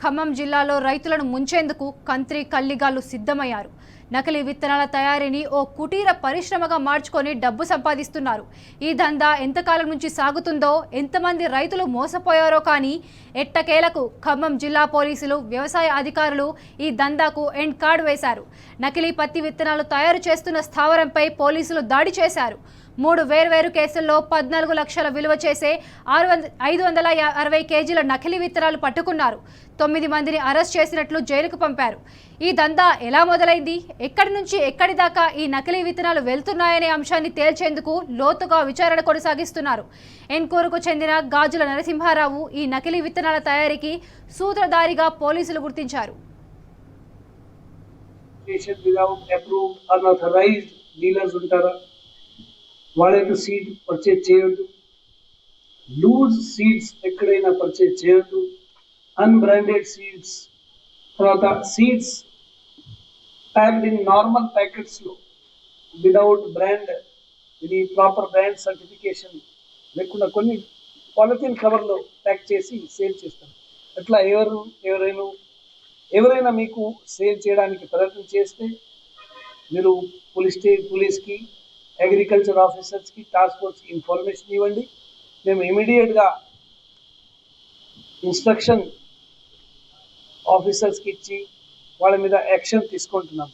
ఖమ్మం జిల్లాలో రైతులను ముంచేందుకు కంత్రి కల్లిగాళ్లు సిద్ధమయ్యారు. నకిలీ విత్తనాల తయారీని ఓ కుటీర పరిశ్రమగా మార్చుకొని డబ్బు సంపాదిస్తున్నారు. ఈ దందా ఎంతకాలం నుంచి సాగుతుందో, ఎంతమంది రైతులు మోసపోయారో కానీ ఎట్టకేలకు ఖమ్మం జిల్లా పోలీసులు, వ్యవసాయ అధికారులు ఈ దందాకు ఎండ్ కార్డ్ వేశారు. నకిలీ పత్తి విత్తనాలు తయారు చేస్తున్న స్థావరంపై పోలీసులు దాడి చేశారు. 3 వేర్వేరు కేసుల్లో 14 లక్షల విలువ చేసే 560 కేజీల నకిలీ విత్తనాలు పట్టుకున్నారు. 9 మందిని అరెస్ట్ చేసినట్లు జైలుకు పంపారు. ఈ దందా ఎలా మొదలైంది, ఎక్కడి నుంచి ఎక్కడి దాకా ఈ నకిలీ విత్తనాలు వెళ్తున్నాయనే అంశాన్ని తేల్చేందుకు లోతుగా విచారణ కొనసాగిస్తున్నారు. ఎన్కూరుకు చెందిన గాజుల నరసింహారావు ఈ నకిలీ విత్తనాల తయారీకి సూత్రధారిగా పోలీసులు గుర్తించారు. వాళ్ళకి సీడ్ పర్చేజ్ చేయొద్దు, లూజ్ సీడ్స్ ఎక్కడైనా పర్చేజ్ చేయొద్దు, అన్బ్రాండెడ్ సీడ్స్, తర్వాత సీడ్స్ ప్యాక్డ్ ఇన్ నార్మల్ ప్యాకెట్స్లో విదౌట్ బ్రాండ్, ఇది ప్రాపర్ బ్రాండ్ సర్టిఫికేషన్ లేకుండా కొన్ని పాలిథిన్ కవర్లో ప్యాక్ చేసి సేల్ చేస్తారు. అట్లా ఎవరైనా మీకు సేల్ చేయడానికి ప్రయత్నం చేస్తే మీరు పోలీస్కి, అగ్రికల్చర్ ఆఫీసర్స్కి, టాస్క్ ఫోర్స్కి ఇన్ఫర్మేషన్ ఇవ్వండి. మేము ఇమీడియట్గా ఇన్స్ట్రక్షన్ ఆఫీసర్స్కి ఇచ్చి వాళ్ళ మీద యాక్షన్ తీసుకుంటున్నాం.